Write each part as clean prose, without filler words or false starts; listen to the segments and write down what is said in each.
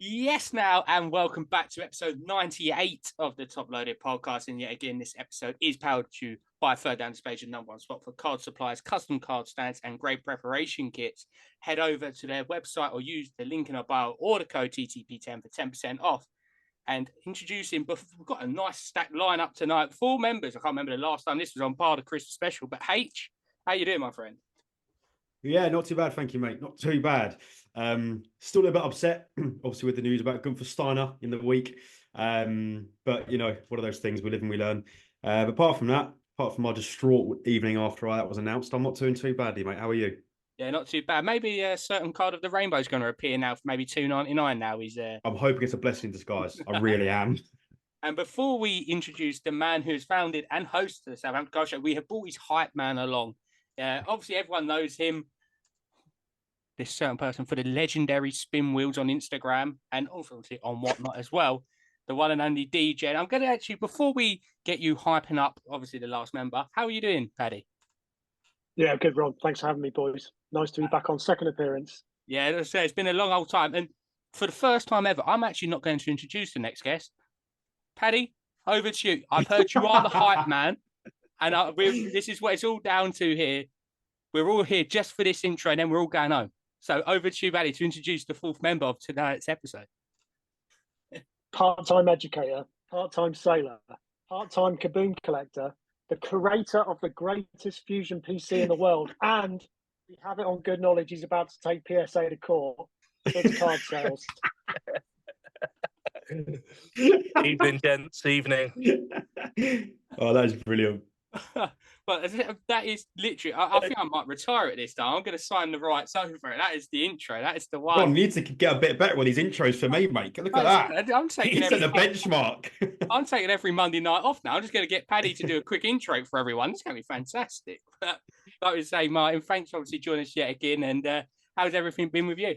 Yes, now, and welcome back to episode 98 of the Top Loaded podcast. And yet again, this episode is powered to you by Third Down Dispatch's #1 spot for card supplies, custom card stands, and great preparation kits. Head over to their website or use the link in our bio or the code TTP10 for 10% off. And introducing, but we've got a nice stacked lineup tonight. 4 members. I can't remember the last time this was on par the Christmas special, but H, how you doing, my friend? Yeah, not too bad, thank you, mate. Not too bad. Still a bit upset, obviously, with the news about Gunther Steiner in the week. But, you know, one of those things, we live and we learn. But apart from that, apart from my distraught evening after that was announced, I'm not doing too badly, mate. How are you? Yeah, not too bad. Maybe a certain card of the rainbow is going to appear now for maybe $2.99 now. He's I'm hoping it's a blessing in disguise. I really am. And before we introduce the man who's founded and hosts the Southampton Card Show, we have brought his hype man along. Obviously, everyone knows him, this certain person, for the legendary spin wheels on Instagram and obviously on whatnot as well. The one and only Degen. I'm going to actually, before we get you hyping up, obviously the last member, how are you doing, Paddy? Yeah, good, Ron. Thanks for having me, boys. Nice to be back on second appearance. Yeah, as I say, it's been a long old time. And for the first time ever, I'm actually not going to introduce the next guest. Paddy, over to you. I've heard you are the hype man, and this is what it's all down to here. We're all here just for this intro, and then we're all going home. So over to you, Paddy, to introduce the 4th member of tonight's episode. Part-time educator, part-time sailor, part-time kaboom collector, the curator of the greatest fusion PC in the world, and we have it on good knowledge he's about to take PSA to court. It's Cardsails. Evening, gents. Evening. Oh, that is brilliant. But that is literally, I think I might retire at this time. I'm going to sign the rights over it. That is the intro. That is the one. God, need to get a bit better with these intros for me, mate. Look at that. I'm taking He's at the benchmark. I'm taking every Monday night off now. I'm just going to get Paddy to do a quick intro for everyone. It's going to be fantastic. But like we say, Martin, thanks for obviously joining us yet again. And how's everything been with you?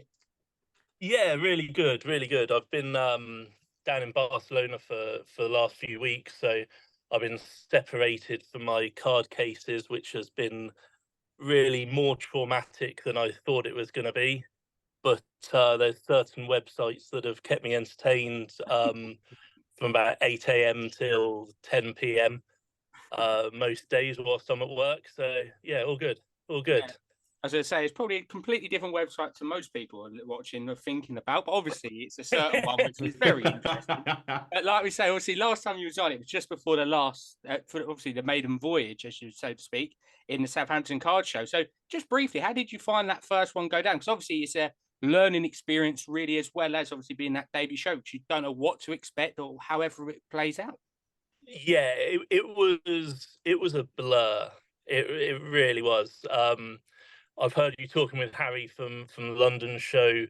Yeah, really good, really good. I've been down in Barcelona for the last few weeks, so I've been separated from my card cases, which has been really more traumatic than I thought it was going to be. But there's certain websites that have kept me entertained from about 8 a.m. till 10 p.m. Most days whilst I'm at work. So yeah, all good, all good. Yeah. As I say, it's probably a completely different website to most people watching or thinking about, but obviously it's a certain one which is very interesting. Like we say, obviously, last time you was on, it was just before the last, for obviously the maiden voyage, as you so to speak, in the Southampton Card Show. So just briefly, how did you find that first one go down? Because obviously it's a learning experience really, as well as obviously being that debut show, which you don't know what to expect or however it plays out. Yeah, it was a blur. It really was. I've heard you talking with Harry from the London show,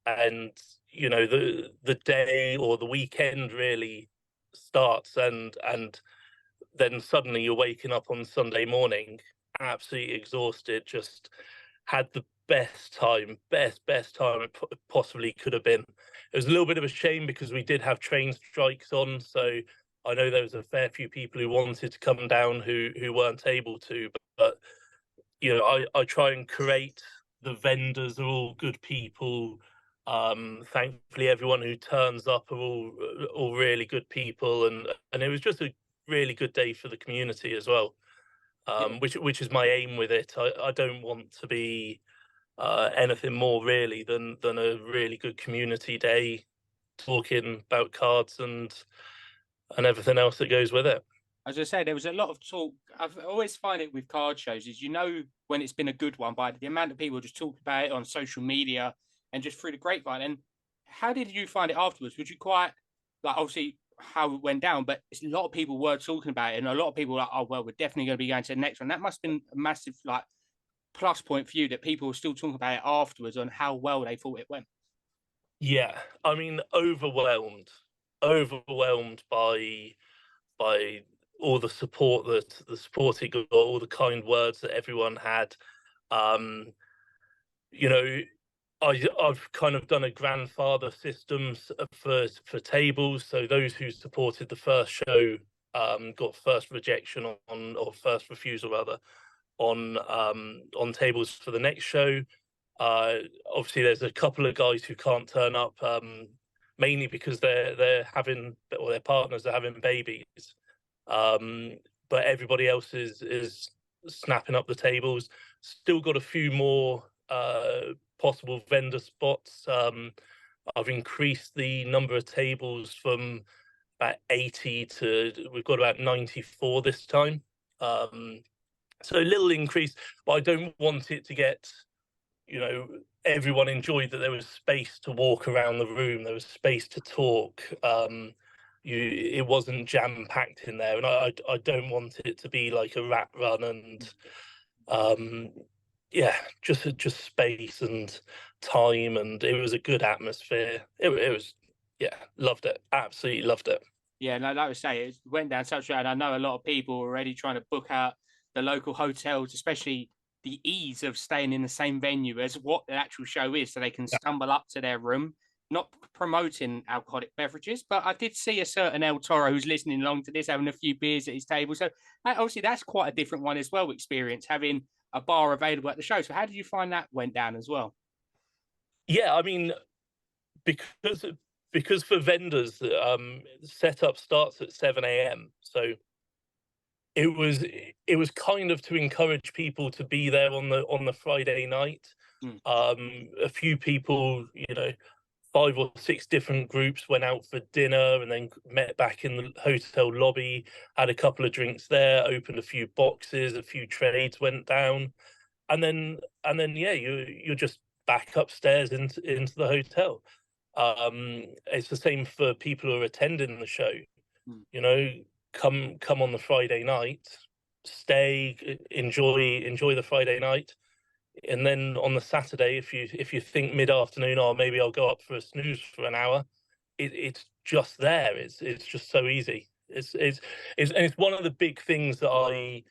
and you know the day or the weekend really starts, and then suddenly you're waking up on Sunday morning, absolutely exhausted. Just had the best time it possibly could have been. It was a little bit of a shame because we did have train strikes on, so I know there was a fair few people who wanted to come down who weren't able to, but you know, I try and create. The vendors are all good people. Thankfully, everyone who turns up are all really good people, and it was just a really good day for the community as well. Which is my aim with it. I don't want to be anything more really than a really good community day, talking about cards and everything else that goes with it. As I said, there was a lot of talk. I've always find it with card shows is, you know, when it's been a good one by the amount of people just talk about it on social media and just through the grapevine. And how did you find it afterwards? Would you quite, like, obviously how it went down, but a lot of people were talking about it, and a lot of people were like, oh, well, we're definitely going to be going to the next one. That must have been a massive, like, plus point for you that people were still talking about it afterwards on how well they thought it went. Yeah, I mean, overwhelmed by all the support that it got, all the kind words that everyone had. You know, I've kind of done a grandfather system for tables. So those who supported the first show got first rejection or first refusal rather on tables for the next show. Obviously, there's a couple of guys who can't turn up. mainly because they're having, or their partners are having babies. But everybody else is snapping up the tables. Still got a few more possible vendor spots. I've increased the number of tables from about 80 to we've got about 94 this time. So a little increase, but I don't want it to get, everyone enjoyed that there was space to walk around the room, there was space to talk. It wasn't jam packed in there, and I don't want it to be like a rat run and just space and time, and it was a good atmosphere. It was loved it, absolutely loved it. Yeah, no, like I say, it went down such a, and I know a lot of people were already trying to book out the local hotels, especially the ease of staying in the same venue as what the actual show is, so they can stumble up to their room, not promoting alcoholic beverages. But I did see a certain El Toro who's listening along to this, having a few beers at his table. So obviously that's quite a different one as well, experience, having a bar available at the show. So how did you find that went down as well? Yeah, I mean, because for vendors, setup starts at 7 a.m. So it was kind of to encourage people to be there on the Friday night. A few people, 5 or 6 different groups went out for dinner and then met back in the hotel lobby, had a couple of drinks there, opened a few boxes, a few trades went down, and then you're just back upstairs into the hotel. It's the same for people who are attending the show. Come on the Friday night, stay, enjoy the Friday night, and then on the Saturday, if you think mid-afternoon, or maybe I'll go up for a snooze for an hour, it's just there. It's just so easy. It's one of the big things that I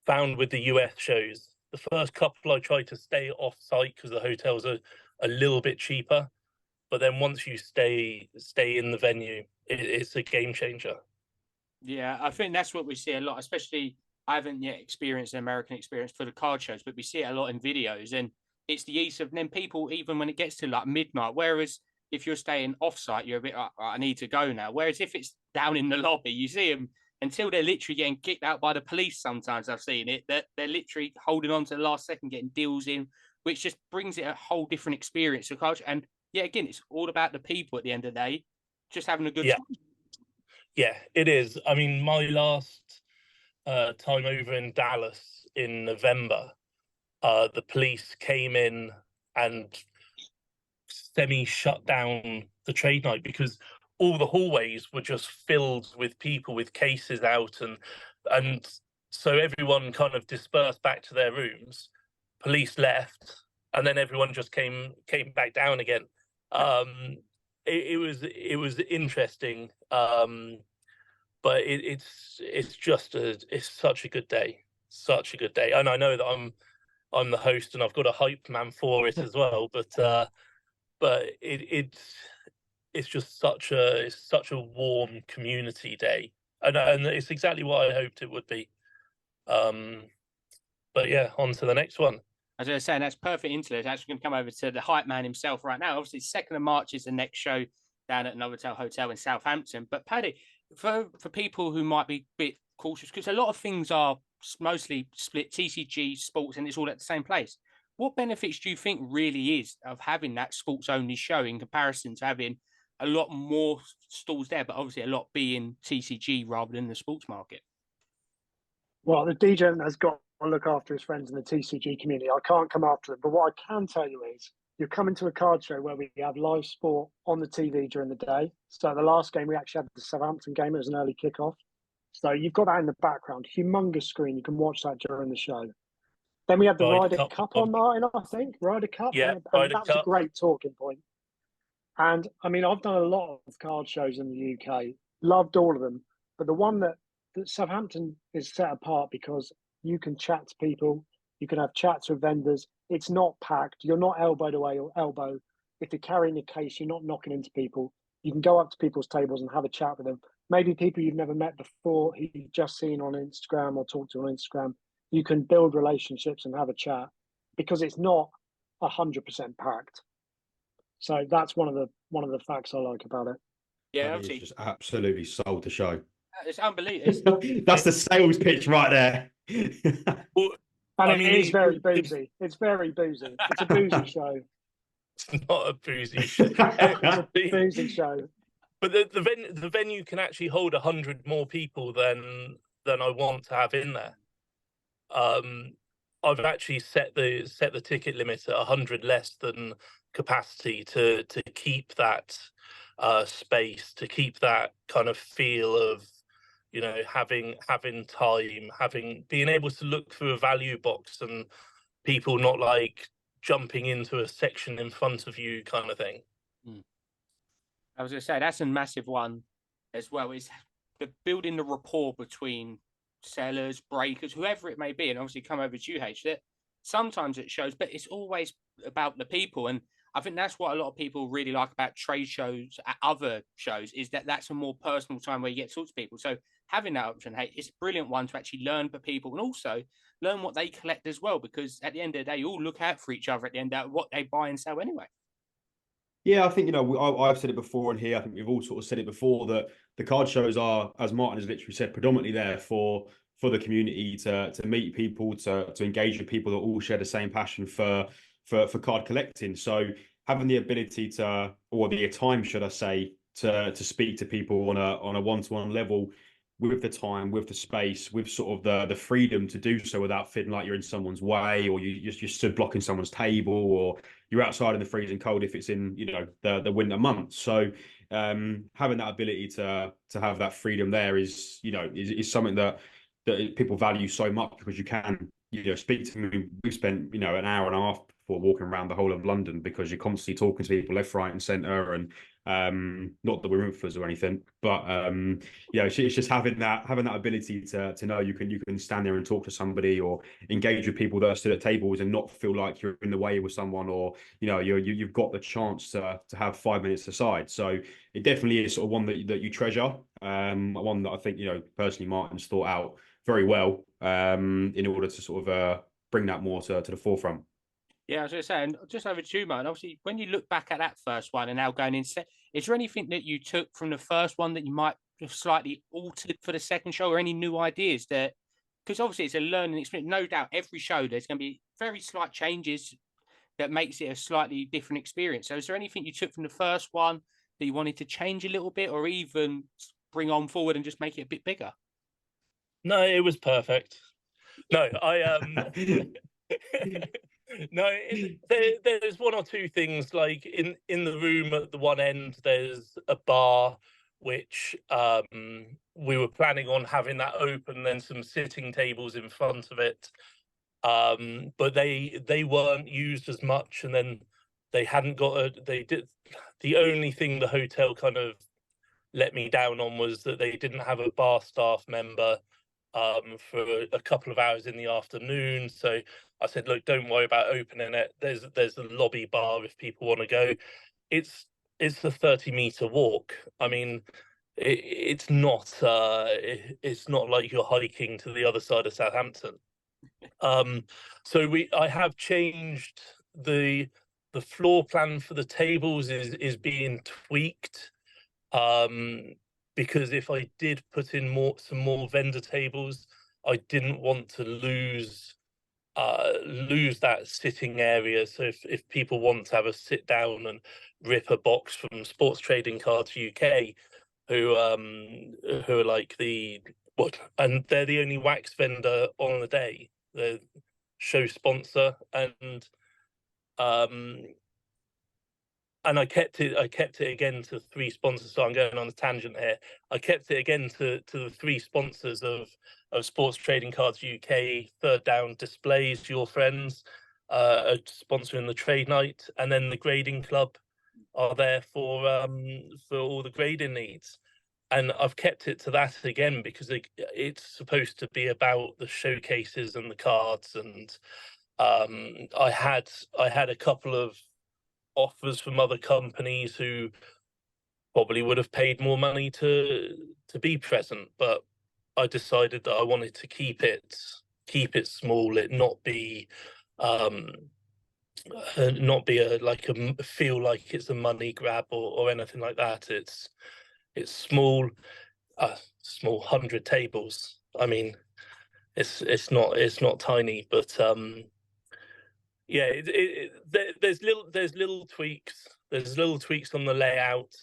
found with the US shows. The first couple I tried to stay off site because the hotels are a little bit cheaper, but then once you stay in the venue, it's a game changer. Yeah, I think that's what we see a lot, especially I haven't yet experienced an American experience for the card shows, but we see it a lot in videos, and it's the ease of then people, even when it gets to like midnight, whereas if you're staying off-site, you're a bit, I need to go now. Whereas if it's down in the lobby, you see them until they're literally getting kicked out by the police. Sometimes I've seen it, that they're literally holding on to the last second, getting deals in, which just brings it a whole different experience to culture. And yeah, again, it's all about the people at the end of the day, just having a good time. Yeah, it is. I mean, my last time over in Dallas in November, the police came in and semi-shut down the trade night because all the hallways were just filled with people with cases out, and so everyone kind of dispersed back to their rooms. Police left, and then everyone just came back down again. It was interesting, but it's such a good day, and I know that I'm the host and I've got a hype man for it as well. But it's just such a warm community day, and it's exactly what I hoped it would be. But yeah, on to the next one. As I was saying, that's perfect interlude. Actually, going to come over to the hype man himself right now. Obviously, 2nd of March is the next show down at Novotel Hotel in Southampton. But Paddy, for people who might be a bit cautious, because a lot of things are mostly split TCG, sports, and it's all at the same place. What benefits do you think really is of having that sports-only show in comparison to having a lot more stalls there, but obviously a lot being TCG rather than the sports market? Well, the Degen has got to look after his friends in the TCG community. I can't come after them. But what I can tell you is you're coming to a card show where we have live sport on the TV during the day. So the last game, we actually had the Southampton game. It was an early kickoff. So you've got that in the background. Humongous screen. You can watch that during the show. Then we had the Ryder Cup on, Martin, I think. Ryder Cup. Yeah, and that was a great talking point. And I mean, I've done a lot of card shows in the UK. Loved all of them. But the one that Southampton is set apart because you can chat to people. You can have chats with vendors. It's not packed. You're not elbow to elbow. If you're carrying a case, you're not knocking into people. You can go up to people's tables and have a chat with them. Maybe people you've never met before, who you've just seen on Instagram or talked to on Instagram. You can build relationships and have a chat because it's not 100% packed. So that's one of the facts I like about it. Yeah, That is obviously, just absolutely sold the show. it's unbelievable. That's the sales pitch right there. Well, And I mean, it is very boozy. It's very boozy. It's a boozy show. it's not a boozy show. It's a boozy show. But the venue can actually hold 100 more people than I want to have in there. I've actually set the ticket limit at 100 less than capacity to keep that space, to keep that kind of feel of, you know, having time, being able to look through a value box and people not like jumping into a section in front of you kind of thing. I was going to say that's a massive one as well. Is the building the rapport between sellers, breakers, whoever it may be, and obviously come over to UH. That sometimes it shows, but it's always about the people, and I think that's what a lot of people really like about trade shows at other shows is that that's a more personal time where you get to talk to people. So having that option, hey, it's a brilliant one to actually learn for people and also learn what they collect as well, because at the end of the day, you all look out for each other at the end of what they buy and sell anyway. Yeah, I think, you know, I've said it before in here. I think we've all sort of said it before that the card shows are, as Martin has literally said, predominantly there for the community to meet people, to engage with people that all share the same passion for card collecting. So having the ability to, or the time, should I say, to speak to people on a one-to-one level, with the time, with the space, with sort of the freedom to do so without feeling like you're in someone's way, or you're stood blocking someone's table, or you're outside in the freezing cold if it's in, you know, the winter months. So having that ability to have that freedom there is, you know, is something that people value so much, because you can, you know, speak to them. We've spent, you know, an hour and a half before walking around the whole of London, because you're constantly talking to people left, right, and centre, and not that we're influencers or anything, but yeah, it's just having that ability to know you can stand there and talk to somebody, or engage with people that are stood at tables and not feel like you're in the way with someone, or, you know, you've got the chance to have 5 minutes aside. So it definitely is sort of one that you treasure, one that I think, you know, personally Martin's thought out very well, in order to sort of bring that more to the forefront. Yeah, I was going to say, and just over to you, Martin. Obviously, when you look back at that first one and now going in, is there anything that you took from the first one that you might have slightly altered for the second show, or any new ideas that? Because obviously it's a learning experience. No doubt, every show there's going to be very slight changes that makes it a slightly different experience. So, is there anything you took from the first one that you wanted to change a little bit, or even bring on forward and just make it a bit bigger? No, it was perfect. No, no, there's one or two things, like in the room at the one end, there's a bar which we were planning on having that open, then some sitting tables in front of it, but they weren't used as much, and then they hadn't got the only thing the hotel kind of let me down on was that they didn't have a bar staff member for a couple of hours in the afternoon. So I said, look, don't worry about opening it. There's the lobby bar if people want to go. It's a 30-meter walk. I mean, it's not like you're hiking to the other side of Southampton. So I have changed the floor plan for the tables is being tweaked. Because if I did put in some more vendor tables, I didn't want to lose that sitting area. So if people want to have a sit down and rip a box from Sports Trading Cards UK, who are like and they're the only wax vendor on the day, the show sponsor, and I kept it again to 3 sponsors. So I'm going on a tangent here. I kept it again to the 3 sponsors of Sports Trading Cards UK, Third Down Displays, your friends, are sponsoring the trade night, and then the grading club are there for all the grading needs. And I've kept it to that again because it's supposed to be about the showcases and the cards. And I had a couple of offers from other companies who probably would have paid more money to be present, but I decided that I wanted to keep it small, it not be not be feel like it's a money grab or anything like that. It's small, 100 tables. I mean, it's not tiny, but yeah, there's little tweaks. There's little tweaks on the layout,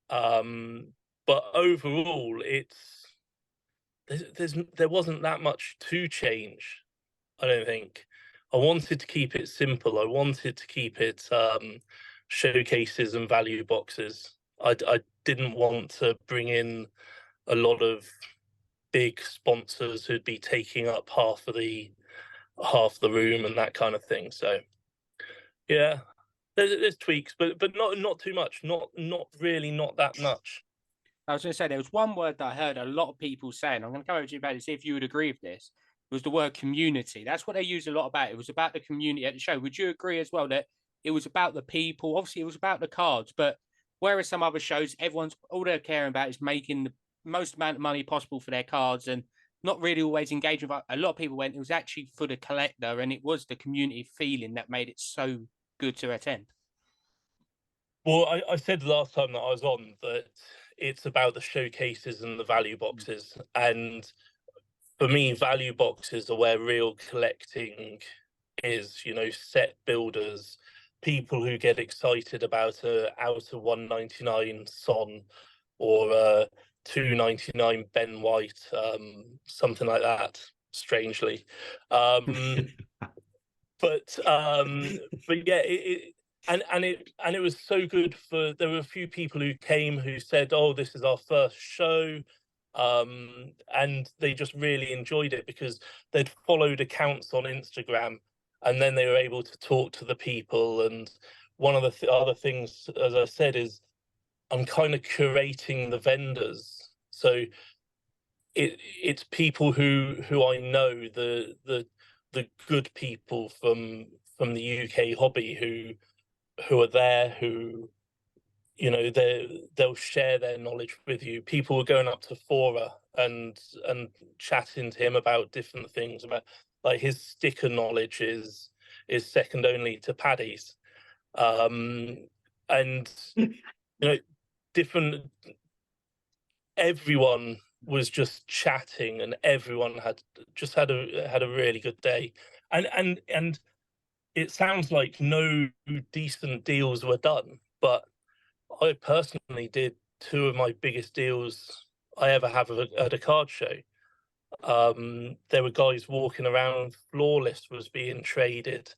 but overall, there wasn't that much to change. I don't think. I wanted to keep it simple. I wanted to keep it showcases and value boxes. I didn't want to bring in a lot of big sponsors who'd be taking up half the room and that kind of thing. So yeah, there's tweaks, but not too much. Not really, not that much. I was going to say there was one word that I heard a lot of people saying. I'm going to go over to you about it, see if you would agree with this. Was the word community. That's what they used a lot about. It was about the community at the show. Would you agree as well that it was about the people? Obviously, it was about the cards, but whereas some other shows, everyone's all they're caring about is making the most amount of money possible for their cards and not really always engaging with. A lot of people went, it was actually for the collector, and it was the community feeling that made it so good to attend. Well, I said last time that I was on that it's about the showcases and the value boxes, and for me, value boxes are where real collecting is. You know, set builders, people who get excited about a out of 199 Son or a 299 Ben White, something like that. Strangely, but yeah, it was so good. There were a few people who came who said, "Oh, this is our first show." And they just really enjoyed it because they'd followed accounts on Instagram, and then they were able to talk to the people. And one of the other things, as I said, is I'm kind of curating the vendors, so it's people who I know, the good people from the UK hobby who are there, who, you know, they'll share their knowledge with you. People were going up to Fora and chatting to him about different things, about like his sticker knowledge is second only to Paddy's, and you know, everyone was just chatting, and everyone had a really good day, and it sounds like no decent deals were done, but I personally did two of my biggest deals I ever have at a card show. There were guys walking around, Flawless was being traded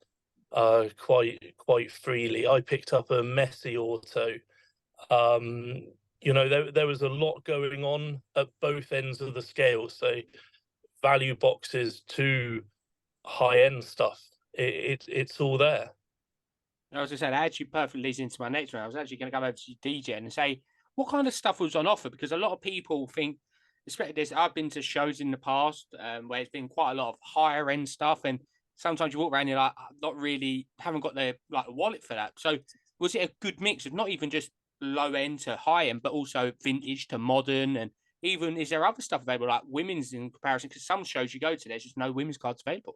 quite freely. I picked up a Messi auto. You know, there was a lot going on at both ends of the scale. So value boxes to high-end stuff, it's all there. I was going to say, that actually perfectly leads into my next one. I was actually going to go over to Degen and say, what kind of stuff was on offer? Because a lot of people think, especially this, I've been to shows in the past where it's been quite a lot of higher end stuff. And sometimes you walk around and you're like, not really, haven't got the wallet for that. So was it a good mix of not even just low end to high end, but also vintage to modern? And even, is there other stuff available, like women's in comparison? Because some shows you go to, there's just no women's cards available.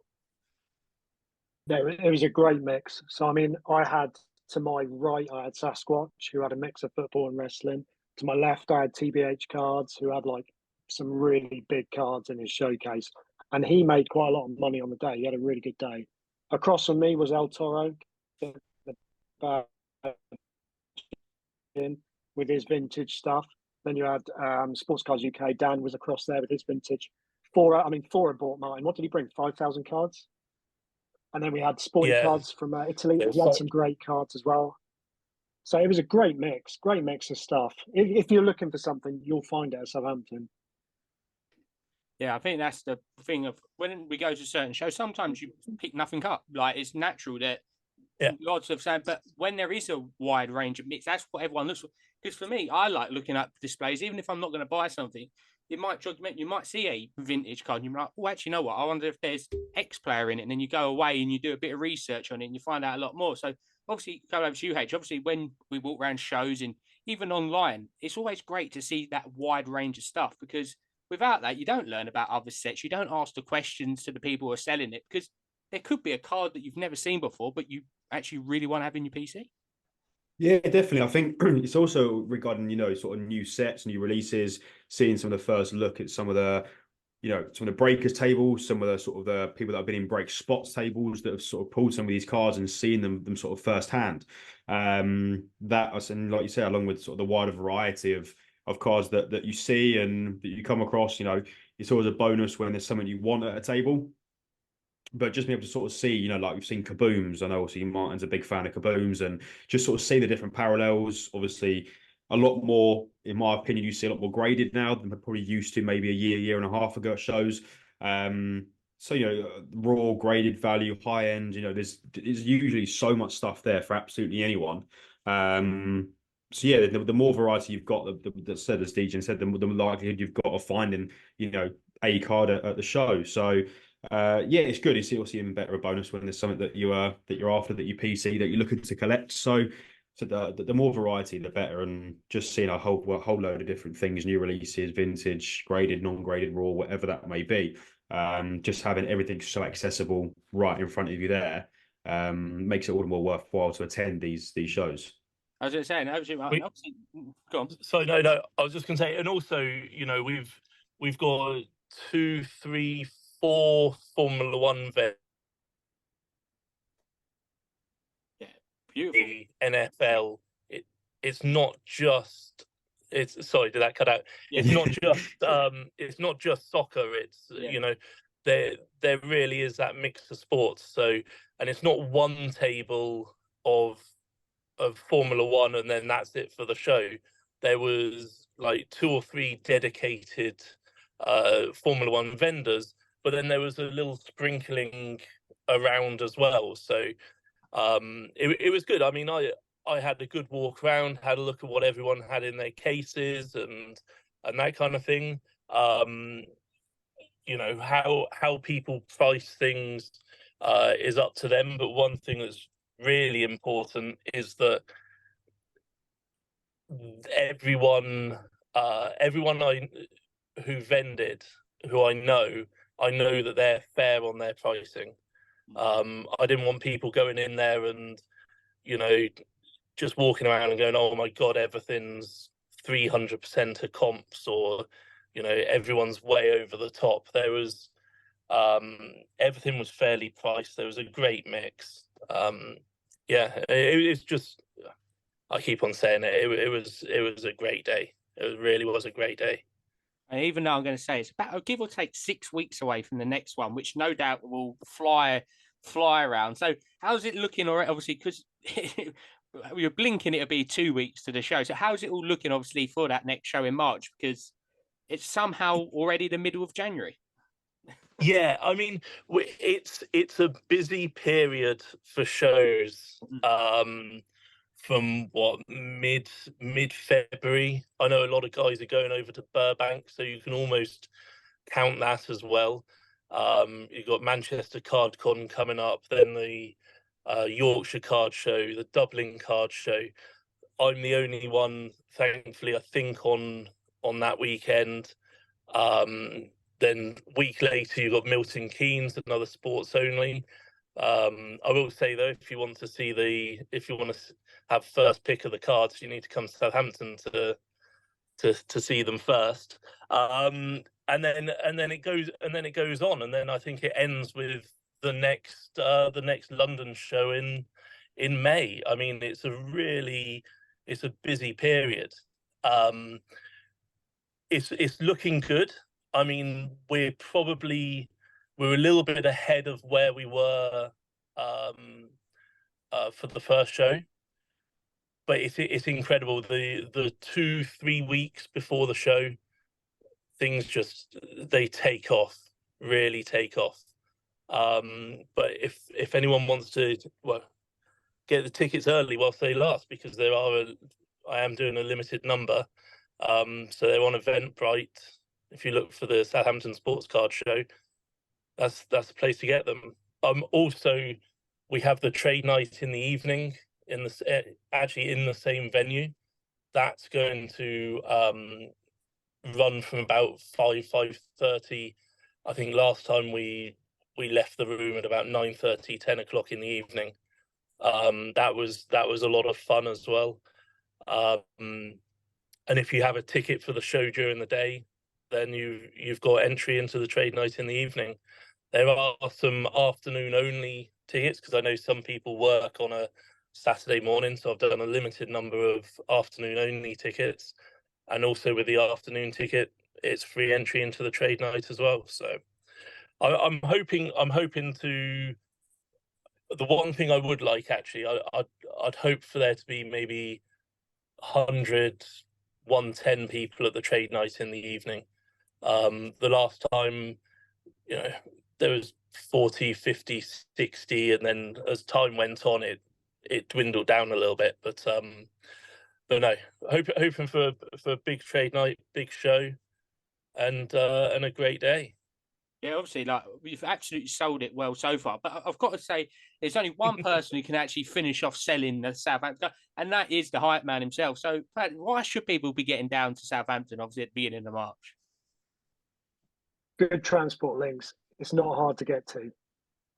It was a great mix. So, I mean, I had to my right, I had Sasquatch, who had a mix of football and wrestling. To my left, I had TBH cards, who had like some really big cards in his showcase. And he made quite a lot of money on the day. He had a really good day. Across from me was El Toro with his vintage stuff. Then you had Sports Cards UK. Dan was across there with his vintage. Fora bought mine. What did he bring? 5,000 cards? And then we had sporting cards from Italy. He had some great cards as well. So it was a great mix of stuff. If you're looking for something, you'll find it at Southampton. Yeah, I think that's the thing of when we go to certain shows, sometimes you pick nothing up. Like, it's natural that lots of saying, but when there is a wide range of mix, that's what everyone looks for. Because for me, I like looking at displays, even if I'm not going to buy something. It might judgment. You might see a vintage card, and you're like, "Oh, actually, you know what? I wonder if there's X player in it." And then you go away and you do a bit of research on it, and you find out a lot more. So, obviously, go over to you, H. Obviously, when we walk around shows and even online, it's always great to see that wide range of stuff, because without that, you don't learn about other sets. You don't ask the questions to the people who are selling it, because there could be a card that you've never seen before, but you actually really want to have in your PC? Yeah, definitely. I think it's also regarding, sort of new sets, new releases, seeing some of the first look at some of the, some of the breakers tables, some of the sort of the people that have been in break spots tables that have sort of pulled some of these cards and seen them sort of firsthand. And like you say, along with sort of the wider variety of cards that you see and that you come across, it's always a bonus when there's something you want at a table. But just being able to sort of see, like we've seen kabooms. I know obviously Martin's a big fan of kabooms, and just sort of see the different parallels. Obviously, a lot more, in my opinion, you see a lot more graded now than we probably used to maybe a year and a half ago at shows. So raw graded value, high end. There's usually so much stuff there for absolutely anyone. So yeah, the more variety you've got, the said as Degen said, the likelihood you've got of finding, a card at the show. So yeah, it's good. It's obviously even better a bonus when there's something that you're after, that you PC, that you're looking to collect. So the more variety, the better. And just seeing a whole load of different things, new releases, vintage, graded, non-graded, raw, whatever that may be. Just having everything so accessible right in front of you there makes it all the more worthwhile to attend these shows. I was going to say, obviously, go on. So no, I was just going to say, and also, we've got 2, 3, 4 Formula One vendors. Yeah, beautiful. The NFL, it's not just. Sorry, did that cut out? Yeah. It's not just soccer. It's there really is that mix of sports. So, and it's not one table of Formula One and then that's it for the show. There was like 2 or 3 dedicated Formula One vendors, but then there was a little sprinkling around as well. So it was good. I mean, I had a good walk around, had a look at what everyone had in their cases and that kind of thing. How people price things is up to them, but one thing that's really important is that everyone who vended, who I know that they're fair on their pricing. I didn't want people going in there and just walking around and going, oh my god, everything's 300% of comps, or everyone's way over the top. There was everything was fairly priced. There was a great mix. It's just, I keep on saying it. It was a great day. It really was a great day. And even though I'm going to say it's about give or take 6 weeks away from the next one, which no doubt will fly around. So how's it looking? Or obviously, because you're blinking, it'll be 2 weeks to the show. So how's it all looking? Obviously, for that next show in March, because it's somehow already the middle of January. Yeah, I mean, it's a busy period for shows. From what mid February. I know a lot of guys are going over to Burbank, so you can almost count that as well. You've got Manchester Card Con coming up, then the Yorkshire Card Show, the Dublin Card Show. I'm the only one, thankfully, I think on that weekend. Then a week later, you've got Milton Keynes, another sports only. I will say though, if you want to have first pick of the cards, you need to come to Southampton to see them first. And then it goes on, and then I think it ends with the next London show in May. I mean, it's a busy period. It's looking good. I mean, we're a little bit ahead of where we were for the first show, but it's incredible. The 2-3 weeks before the show, things they take off, really take off. But if anyone wants to, get the tickets early whilst they last, because I am doing a limited number. So they're on Eventbrite. If you look for the Southampton Sports Card Show, that's the place to get them. Also, we have the trade night in the evening in the same venue. That's going to run from about 5:30. I think last time we left the room at about 9:30, 10 o'clock in the evening. That was a lot of fun as well. And if you have a ticket for the show during the day, then you've got entry into the trade night in the evening. There are some afternoon only tickets because I know some people work on a Saturday morning, so I've done a limited number of afternoon only tickets, and also with the afternoon ticket, it's free entry into the trade night as well. So I'm hoping to. The one thing I would like, actually, I'd hope for there to be maybe 100, 110 people at the trade night in the evening. The last time, there was 40, 50, 60, and then as time went on, it dwindled down a little bit. But no, hoping for a big trade night, big show, and a great day. Yeah, obviously, like we've absolutely sold it well so far. But I've got to say, there's only one person who can actually finish off selling the Southampton, and that is the hype man himself. So, why should people be getting down to Southampton, obviously, at the beginning of March? Good transport links. It's not hard to get to.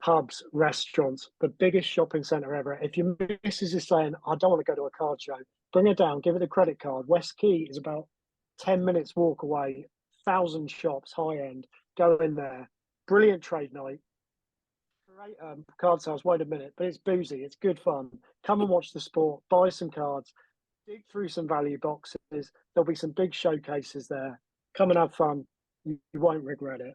Pubs, restaurants, the biggest shopping centre ever. If your missus is saying, I don't want to go to a card show, bring her down, give her the credit card. West Quay is about 10 minutes walk away, 1,000 shops, high end. Go in there. Brilliant trade night. Great Cardsails, wait a minute, but it's boozy. It's good fun. Come and watch the sport, buy some cards, dig through some value boxes. There'll be some big showcases there. Come and have fun. You won't regret it.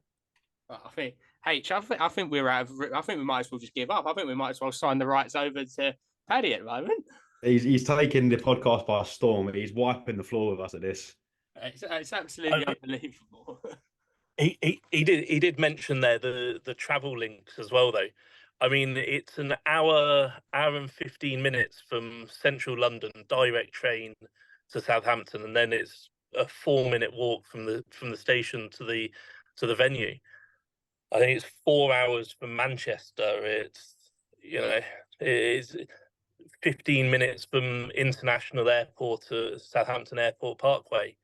I think, I think we're out of. I think we might as well just give up. I think we might as well sign the rights over to Paddy at the moment. He's taking the podcast by storm. He's wiping the floor with us at this. It's absolutely unbelievable. He did mention there the travel links as well, though. I mean, it's an hour and 15 minutes from central London, direct train to Southampton, and then it's a 4-minute walk from the station to the venue. I think it's 4 hours from Manchester. It's it is 15 minutes from International Airport to Southampton Airport Parkway.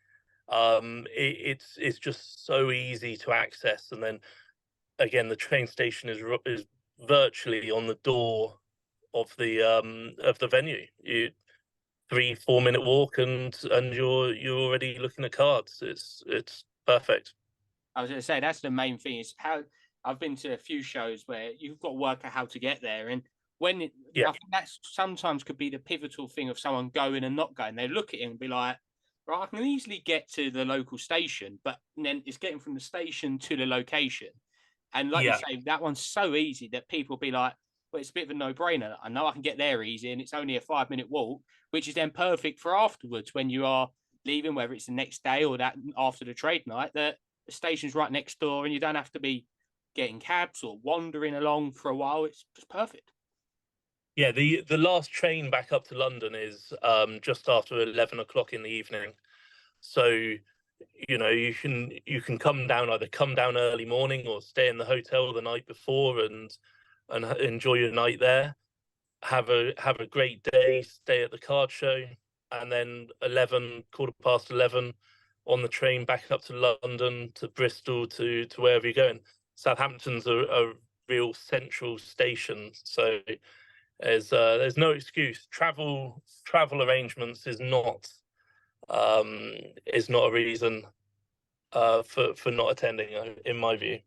It's just so easy to access, and then again the train station is virtually on the door of the venue. 3-4 minute walk and you're already looking at cards. It's perfect. I was going to say that's the main thing is how I've been to a few shows where you've got to work out how to get there, and I think that sometimes could be the pivotal thing of someone going and not going. They look at it and be like, right, I can easily get to the local station, but then it's getting from the station to the location. And like you say, that one's so easy that people be like, well, it's a bit of a no-brainer. I know I can get there easy, and it's only a 5-minute walk, which is then perfect for afterwards when you are leaving, whether it's the next day or that after the trade night, that the station's right next door and you don't have to be getting cabs or wandering along for a while. It's just perfect. Yeah, the last train back up to London is just after 11 o'clock in the evening. So, you can come down early morning or stay in the hotel the night before and enjoy your night there. Have a great day, stay at the card show, and then 11 on the train back up to London, to Bristol, to wherever you're going. Southampton's a real central station, so there's no excuse. Travel arrangements is not a reason for not attending, in my view.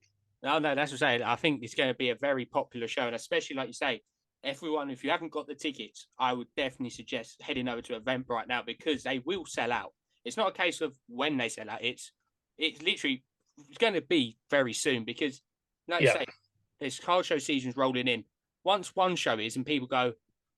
No, that's what I'm saying. I think it's going to be a very popular show, and especially like you say, everyone, if you haven't got the tickets, I would definitely suggest heading over to Eventbrite now because they will sell out. It's not a case of when they sell out. It's literally going to be very soon because, like you say, there's card show seasons rolling in. Once one show is and people go,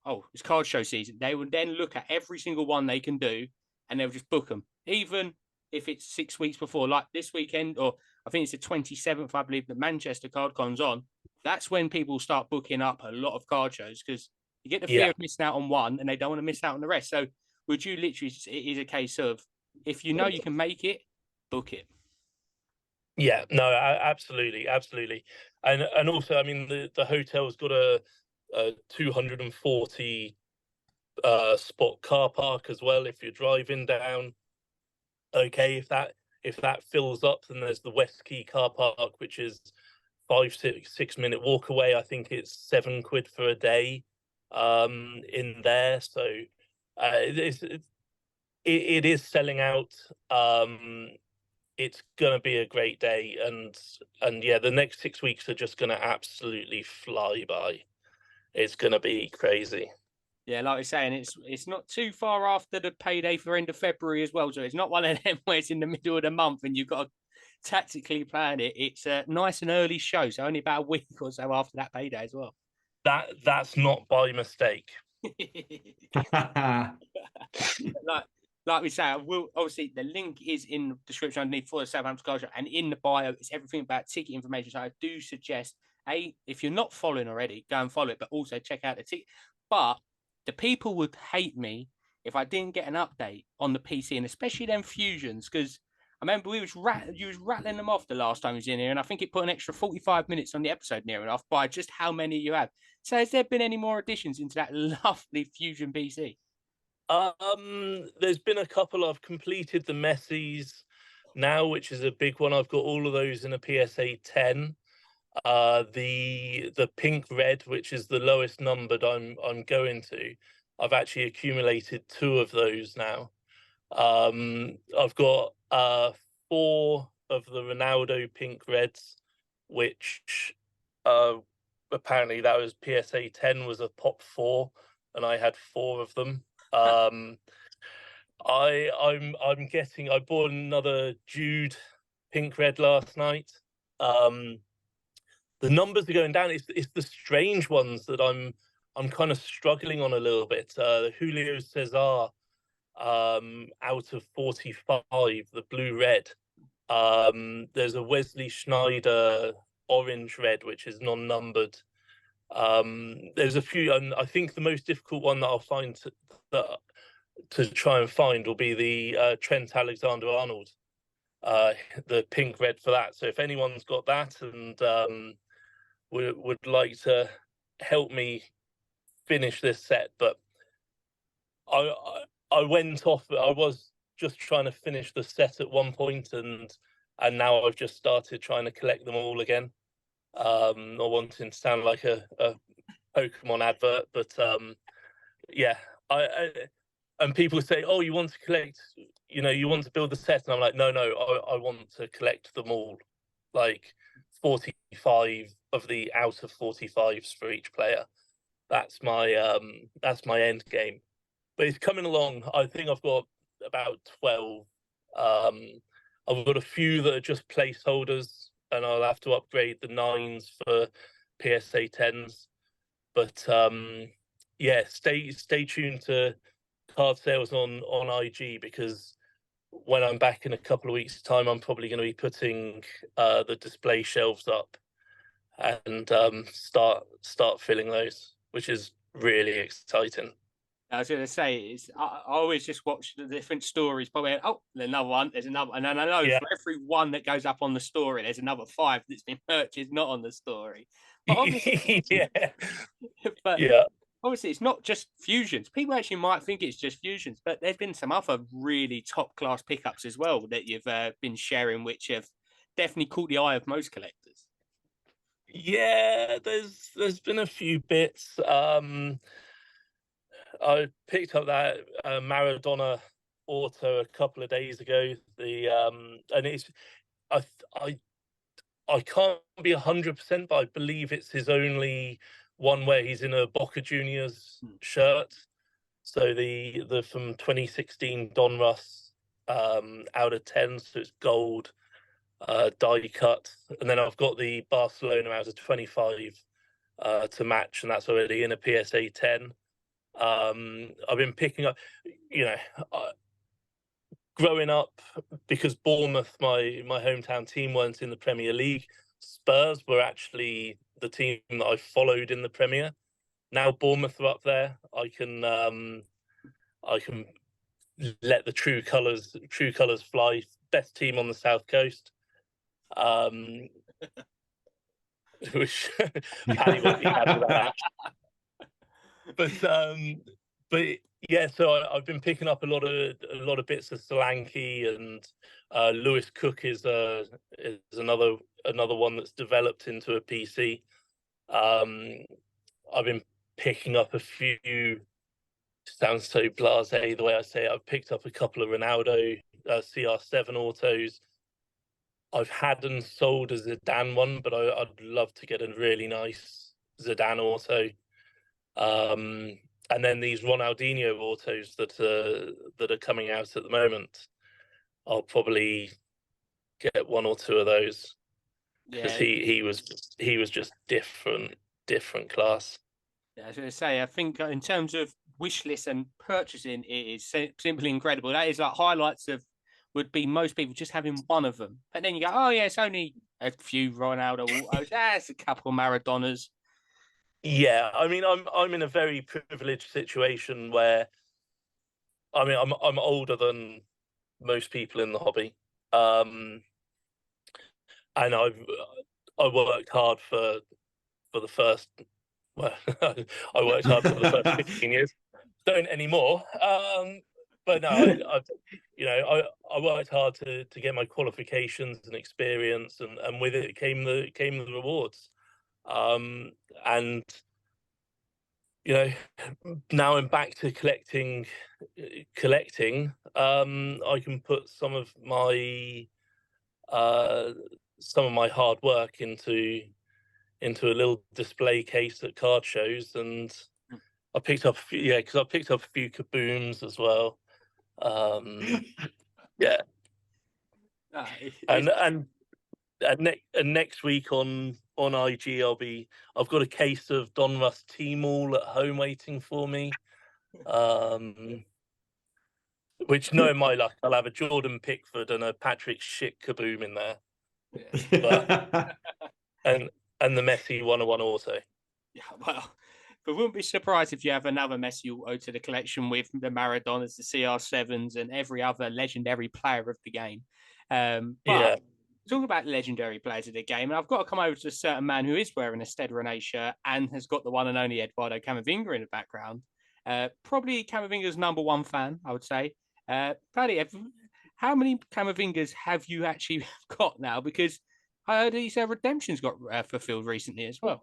oh, it's card show season, they will then look at every single one they can do and they'll just book them. Even if it's 6 weeks before, like this weekend, or I think it's the 27th, I believe, that Manchester CardCon's on. That's when people start booking up a lot of card shows because you get the fear of missing out on one and they don't want to miss out on the rest. So would you literally, it is a case of, if you know you can make it, book it. Yeah, no, absolutely. And also, I mean, the hotel's got a 240 spot car park as well if you're driving down. Okay, if that fills up, then there's the West Quay car park, which is 5-6 minute walk away. I think it's £7 for a day. in there. So it is selling out. It's gonna be a great day, and yeah, the next 6 weeks are just gonna absolutely fly by. It's gonna be crazy. Yeah, like I was saying, it's not too far after the payday for end of February as well. So it's not one of them where it's in the middle of the month and you've got to tactically plan it. It's a nice and early show, so only about a week or so after that payday as well. That's not by mistake. like we say, I will obviously the link is in the description underneath for the Southampton Card Show, and in the bio it's everything about ticket information. So I do suggest, if you're not following already, go and follow it, but also check out the ticket. But the people would hate me if I didn't get an update on the PC, and especially them fusions, because I remember you was rattling them off the last time you was in here, and I think it put an extra 45 minutes on the episode near enough by just how many you have. So has there been any more additions into that lovely Fusion PC? There's been a couple. I've completed the Messies now, which is a big one. I've got all of those in a PSA 10. The pink red, which is the lowest numbered I'm going to, I've actually accumulated 2 of those now. I've got 4 of the Ronaldo pink reds, which apparently that was PSA 10 was a pop 4, and I had 4 of them. I'm getting. I bought another Jude pink red last night. The numbers are going down. It's the strange ones that I'm kind of struggling on a little bit. Julio Cesar, out of 45, the blue red. There's a Wesley Schneider orange red, which is non-numbered. There's a few, and I think the most difficult one that I'll find to try and find will be the Trent Alexander-Arnold, the pink red for that. So if anyone's got that and would like to help me finish this set, but I went off. I was just trying to finish the set at one point, and now I've just started trying to collect them all again. Not wanting to sound like a Pokemon advert, but yeah, and people say, "Oh, you want to collect? You want to build the set?" And I'm like, "No, I want to collect them all, like 45 of the out of 45s for each player. That's my end game." But it's coming along. I think I've got about 12. I've got a few that are just placeholders, and I'll have to upgrade the 9s for PSA 10s. But yeah, stay tuned to Cardsails on IG, because when I'm back in a couple of weeks' time, I'm probably going to be putting the display shelves up and start filling those, which is really exciting. I was going to say, I always just watch the different stories. Probably, there's another one, there's another, and then I know for every one that goes up on the story, there's another 5 that's been purchased not on the story. But obviously, obviously, it's not just fusions. People actually might think it's just fusions, but there's been some other really top class pickups as well that you've been sharing, which have definitely caught the eye of most collectors. Yeah, there's been a few bits. I picked up that Maradona auto a couple of days ago. And it's I can't be 100%, but I believe it's his only one where he's in a Boca Juniors shirt. So the from 2016 Don Russ out of 10, so it's gold die cut, and then I've got the Barcelona out of 25 to match, and that's already in a PSA 10. I've been picking up, growing up, because Bournemouth, my hometown team, weren't in the Premier League. Spurs were actually the team that I followed in the Premier. Now Bournemouth are up there. I can let the true colours fly. Best team on the South Coast. Which Paddy won't be happy about that. But yeah, so I've been picking up a lot of bits of Solanke, and Lewis Cook is another one that's developed into a PC. I've been picking up a few. Sounds so blasé the way I say it. I've picked up a couple of Ronaldo CR7 autos. I've had and sold a Zidane one, but I'd love to get a really nice Zidane auto. And then these Ronaldinho autos that are coming out at the moment, I'll probably get one or two of those, because he was just different class. Yeah, I was going to say, I think in terms of wish list and purchasing, it is simply incredible. That is like highlights of would be most people just having one of them, but then you go, oh yeah, it's only a few Ronaldo autos. It's a couple Maradonas. Yeah, I mean, I'm in a very privileged situation where, I mean, I'm older than most people in the hobby, and I worked hard for the first. Well, I worked hard for the first 15 years. Don't anymore. But no, I worked hard to get my qualifications and experience, and with it came the rewards. And now I'm back to collecting. I can put some of my hard work into a little display case at card shows, and I picked up because I picked up a few kabooms as well. Yeah, and next week on IG I've got a case of Donruss T-Mall at home waiting for me. Which, knowing my luck, I'll have a Jordan Pickford and a Patrick Schick kaboom in there. But, and the Messi 101 auto. Yeah, well, but wouldn't be surprised if you have another Messi auto to the collection with the Maradonas, the CR7s, and every other legendary player of the game. But talking about legendary players of the game, and I've got to come over to a certain man who is wearing a Stade Rennais shirt and has got the one and only Eduardo Camavinga in the background. Probably Camavinga's #1 fan, I would say. Paddy, how many Camavingas have you actually got now? Because I heard his redemptions got fulfilled recently as well.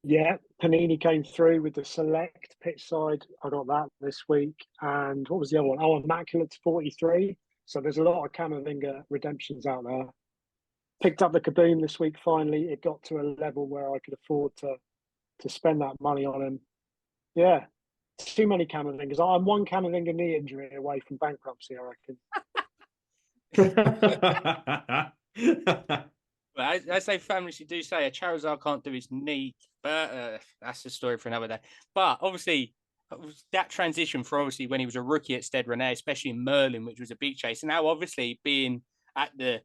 Yeah, Panini came through with the select pitch side. I got that this week. And what was the other one? Oh, Immaculate 43. So there's a lot of Camavinga redemptions out there. Picked up the Kaboom this week finally. It got to a level where I could afford to spend that money on him. Yeah, too many Camavingas. I'm one Camavinga knee injury away from bankruptcy, I reckon. Well, as they famously do say, a Charizard can't do his knee, but that's a story for another day. But obviously, that transition for obviously when he was a rookie at Stade Rennais, especially in Merlin, which was a big chase, and now obviously being at the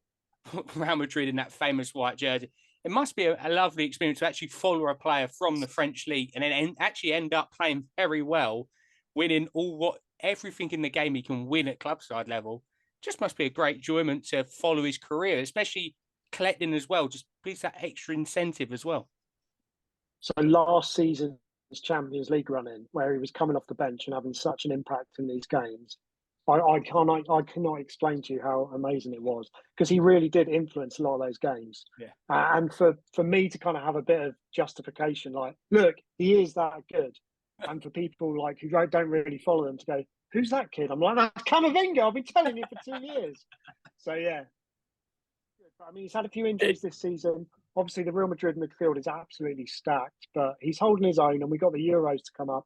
Real Madrid in that famous white jersey, it must be a lovely experience to actually follow a player from the French league and then actually end up playing very well, winning everything in the game he can win at club side level. Just must be a great enjoyment to follow his career, especially collecting as well. Just gives that extra incentive as well. So last season's Champions League run-in, where he was coming off the bench and having such an impact in these games, I cannot explain to you how amazing it was, because he really did influence a lot of those games. Yeah. And for me to kind of have a bit of justification, like, look, he is that good. And for people like who don't really follow them to go, who's that kid? I'm like, that's Camavinga. I've been telling you for 2 years. So yeah. I mean, he's had a few injuries this season. Obviously, the Real Madrid midfield is absolutely stacked, but he's holding his own, and we've got the Euros to come up.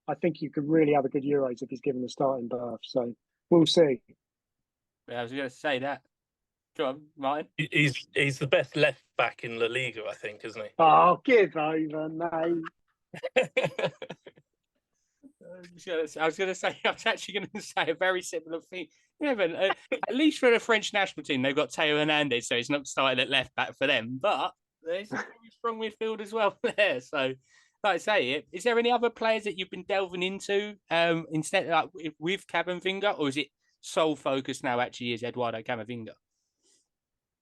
I think you could really have a good Euros if he's given the starting berth. So we'll see. Yeah, I was going to say that. Go on, Martin. He's the best left back in La Liga, I think, isn't he? Oh, give over, mate. I was going to say, I was actually going to say a very similar thing. Yeah, but at least for the French national team, they've got Theo Hernandez, so he's not starting at left back for them. But there's a very strong midfield as well there. So, like I say, is there any other players that you've been delving into instead, like with Camavinga, or is it sole focus now? Actually, is Eduardo Camavinga?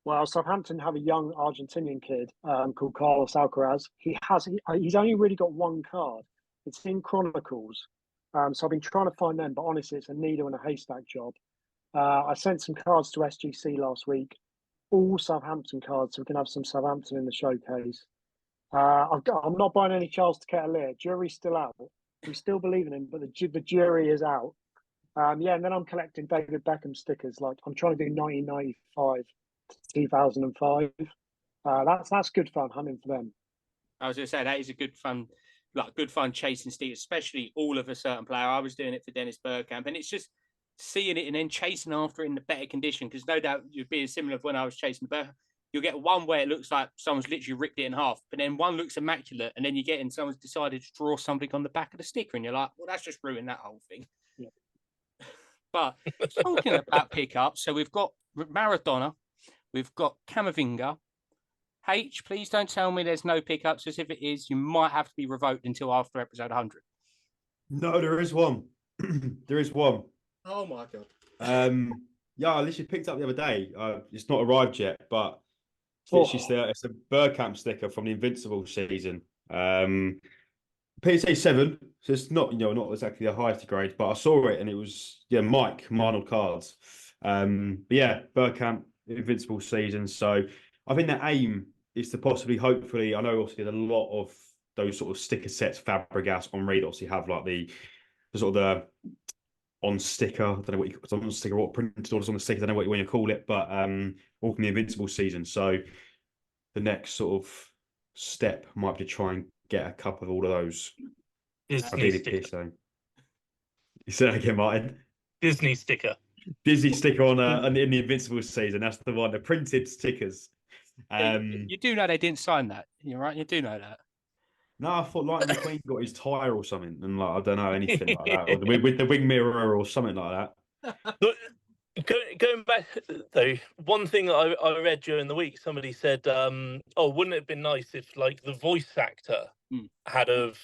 Well, Southampton have a young Argentinian kid called Carlos Alcaraz. He's only really got one card. It's in Chronicles. So I've been trying to find them, but honestly, it's a needle in a haystack job. I sent some cards to SGC last week, all Southampton cards, so we can have some Southampton in the showcase. I'm not buying any Charles Ketelaere. Jury's still out. We still believe in him, but the jury is out. And then I'm collecting David Beckham stickers. Like I'm trying to do 1995 to 2005. That's good fun hunting for them. I was going to say that is a good fun chasing stickers, especially all of a certain player. I was doing it for Dennis Bergkamp, and it's just seeing it and then chasing after it in the better condition. Because no doubt you'd be similar when I was chasing the Bergkamp. You'll get one where it looks like someone's literally ripped it in half, but then one looks immaculate, and then you get in someone's decided to draw something on the back of the sticker, and you're like, well, that's just ruined that whole thing. Yeah. But talking about pickups, so we've got Maradona, we've got Camavinga. H, please don't tell me there's no pickups, because if it is, you might have to be revoked until after episode 100. No, there is one. There is one. Oh my God. I literally picked up the other day. It's not arrived yet, but it's a Bergkamp sticker from the Invincible season. PSA 7, so it's not not exactly the highest grade, but I saw it and it was Mike Arnold cards. Bergkamp Invincible season. So I think the aim is to hopefully, I know obviously there's a lot of those sort of sticker sets, Fabregas, Henry, obviously have like the sort of the on sticker. I don't know what you on sticker, what printed orders on the sticker. I don't know what you call it, but all from the Invincible season. So the next sort of step might be to try and get a couple of all of those. Disney sticker. PSA. You say that again, Martin? Disney sticker. Disney sticker on in the Invincible season. That's the one. The printed stickers. You do know they didn't sign that. You're right. You do know that. No, I thought Lightning McQueen got his tyre or something, and I don't know anything like that, or with the wing mirror or something like that. But going back though, one thing I read during the week, somebody said, wouldn't it have been nice if like the voice actor had have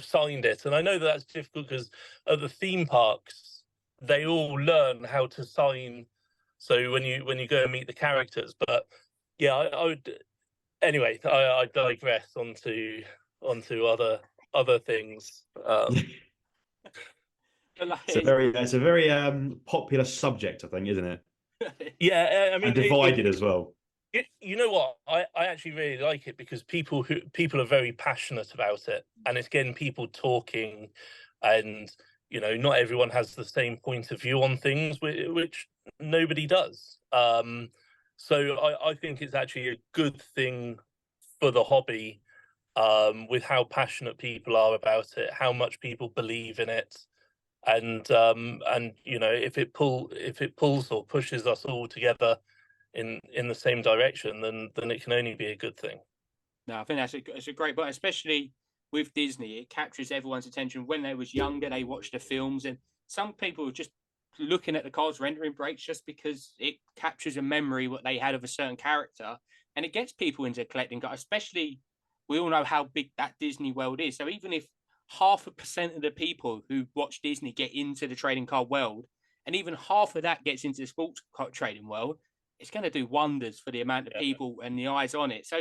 signed it? And I know that's difficult because at the theme parks they all learn how to sign. So when you go and meet the characters, but I would. Anyway, I digress onto other things. It's a very popular subject, I think, isn't it? Yeah, I mean, and divided as well. You know what? I actually really like it because people are very passionate about it, and it's getting people talking, and not everyone has the same point of view on things, which nobody does. So I think it's actually a good thing for the hobby, with how passionate people are about it, how much people believe in it, and if it pulls or pushes us all together in the same direction, then it can only be a good thing. No, I think it's a great point, especially with Disney. It captures everyone's attention. When they was younger, they watched the films, and some people were just looking at the cards rendering breaks just because it captures a memory what they had of a certain character, and it gets people into collecting cards. Especially, we all know how big that Disney world is. So even if 0.5% of the people who watch Disney get into the trading card world, and even half of that gets into the sports card trading world, it's going to do wonders for the amount of people and the eyes on it. So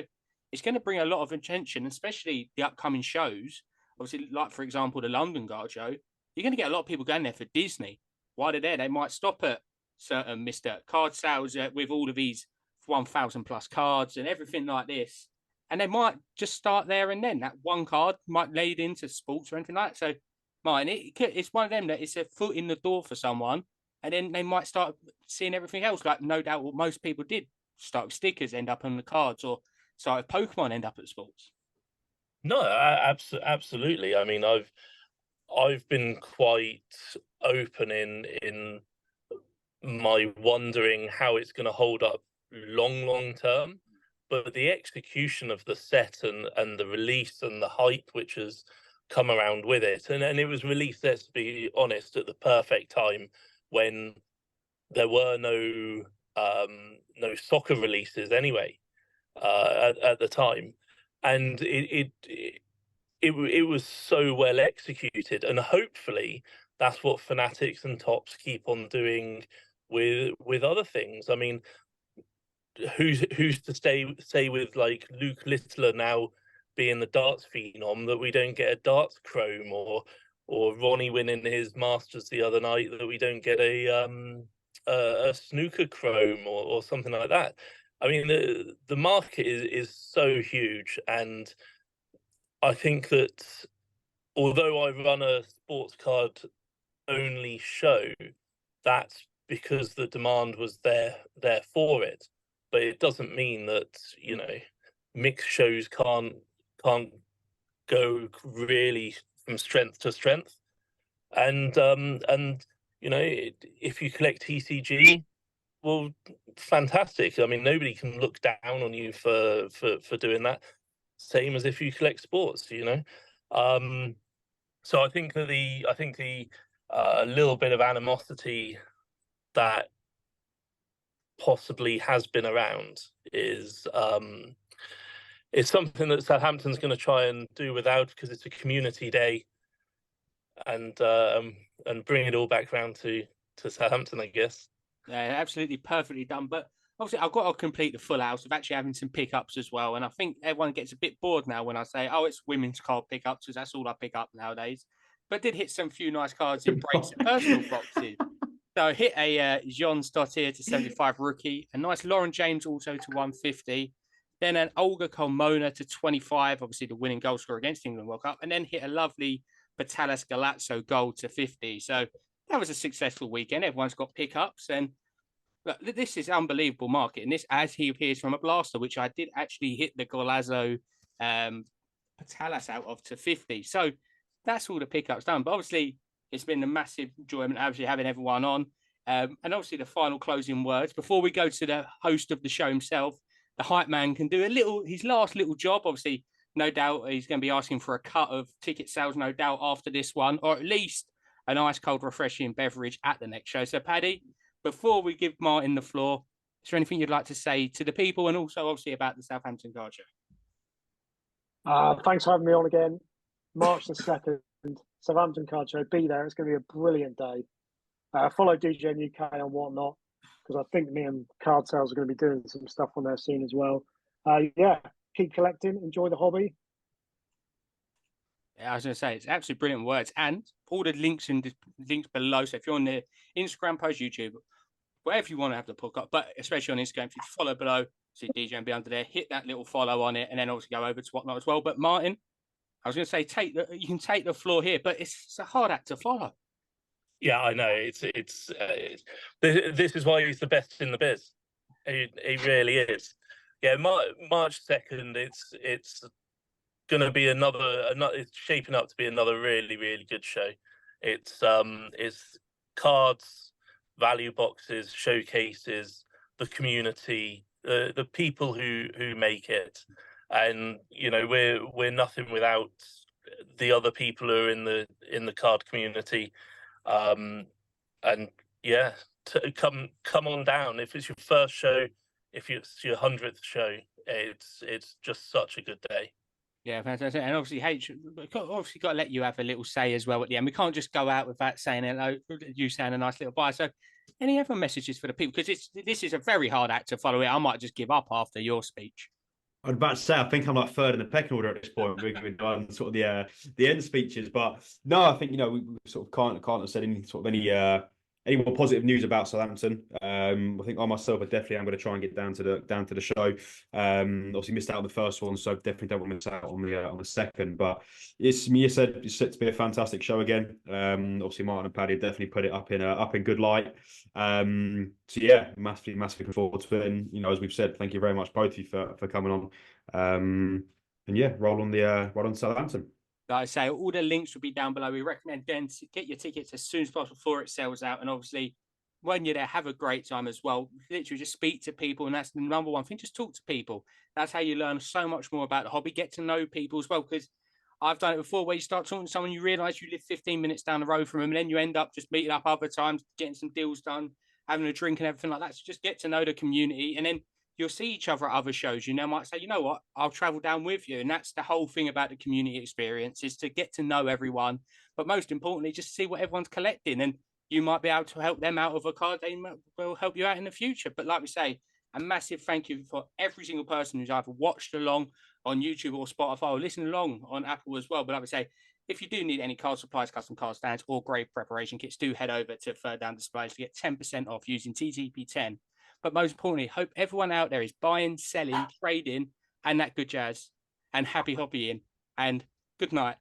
it's going to bring a lot of attention, especially the upcoming shows. Obviously, like for example, the London Guard show, you're going to get a lot of people going there for Disney. While they're there, they might stop at certain Mr. Cardsails with all of these 1,000 plus cards and everything like this. And they might just start there and then. That one card might lead into sports or anything like that. So, Martin, it's one of them that it's a foot in the door for someone. And then they might start seeing everything else. Like, no doubt what most people did. Start with stickers, end up on the cards, or start with Pokemon, end up at sports. No, absolutely. I mean, I've been quite open in my wondering how it's going to hold up long term, but the execution of the set and the release and the hype which has come around with it, and it was released, let's be honest, at the perfect time when there were no soccer releases anyway at the time, and it was so well executed, and hopefully that's what Fanatics and Topps keep on doing with other things. I mean, who's to say with like Luke Littler now being the darts phenom that we don't get a darts chrome, or Ronnie winning his Masters the other night that we don't get a snooker chrome or something like that. I mean, the market is so huge, and I think that although I run a sports card only show, that's because the demand was there for it. But it doesn't mean that, you know, mixed shows can't go really from strength to strength. And you know, if you collect TCG, well, fantastic. I mean, nobody can look down on you for doing that. Same as if you collect sports, you know. So I think that the little bit of animosity that possibly has been around is something that Southampton's going to try and do without, because it's a community day, and bring it all back round to Southampton, I guess. Yeah, absolutely perfectly done. But obviously, I've got to complete the full house of actually having some pickups as well. And I think everyone gets a bit bored now when I say, "Oh, it's women's card pickups," because that's all I pick up nowadays. But did hit some few nice cards in breaks and personal boxes. So I hit a Jean Stottier to 75 rookie, a nice Lauren James also to 150, then an Olga Colmona to 25, obviously the winning goal scorer against England World Cup, and then hit a lovely Vitalis Galazzo gold to 50. So that was a successful weekend. Everyone's got pickups, and look, this is unbelievable market. And this, as he appears from a blaster, which I did actually hit the Galazzo Vitalis out of to 50. So that's all the pickups done. But obviously, it's been a massive enjoyment actually having everyone on. And obviously the final closing words before we go to the host of the show himself. The hype man can do his last little job. Obviously, no doubt he's going to be asking for a cut of ticket sales, no doubt, after this one, or at least an ice cold refreshing beverage at the next show. So Paddy, before we give Martin the floor, is there anything you'd like to say to the people, and also obviously about the Southampton Card Show? Thanks for having me on again. March the 2nd. Southampton Card Show, be there. It's going to be a brilliant day. Follow Degen UK and whatnot, because I think me and Cardsails are going to be doing some stuff on their scene as well. Yeah, keep collecting, enjoy the hobby. Yeah, I was going to say, it's absolutely brilliant words, and all the links below. So if you're on the Instagram post, YouTube, wherever you want to have the podcast, but especially on Instagram, if you follow below, see DJ and be under there, hit that little follow on it, and then also go over to whatnot as well. But Martin, I was going to say, you can take the floor here, but it's a hard act to follow. Yeah, I know. This is why he's the best in the biz. He really is. Yeah, March 2nd. It's going to be another. It's shaping up to be another really, really good show. It's cards, value boxes, showcases, the community, the people who make it, and you know we're nothing without the other people who are in the card community. And yeah, come on down. If it's your first show, if it's your 100th show, it's just such a good day. Yeah, fantastic. And obviously, obviously got to let you have a little say as well at the end. We can't just go out without saying hello, you saying a nice little bye. So any other messages for the people? Because this is a very hard act to follow it. I might just give up after your speech. I was about to say, I think I'm like third in the pecking order at this point. We've done sort of the end speeches, but no, I think we sort of can't have said any more positive news about Southampton. I think I myself, definitely am going to try and get down to the show. Obviously missed out on the first one, so definitely don't want to miss out on the second. But it's set to be a fantastic show again. Obviously Martin and Paddy definitely put it up in good light. So yeah, massively looking forward to it. And as we've said, thank you very much both of you for coming on. And yeah, roll on Southampton. Like I say, all the links will be down below. We recommend then to get your tickets as soon as possible before it sells out. And obviously, when you're there, have a great time as well. Literally just speak to people. And that's the number one thing. Just talk to people. That's how you learn so much more about the hobby. Get to know people as well. Because I've done it before where you start talking to someone, you realise you live 15 minutes down the road from them. And then you end up just meeting up other times, getting some deals done, having a drink and everything like that. So just get to know the community. And then you'll see each other at other shows. Might say, you know what, I'll travel down with you. And that's the whole thing about the community experience, is to get to know everyone. But most importantly, just see what everyone's collecting. And you might be able to help them out of a card. They will help you out in the future. But like we say, a massive thank you for every single person who's either watched along on YouTube or Spotify or listened along on Apple as well. But like we say, if you do need any card supplies, custom card stands, or grade preparation kits, do head over to Third Down Displays to get 10% off using TTP10 But most importantly, hope everyone out there is buying, selling, trading, and that good jazz. And happy hobbying. And good night.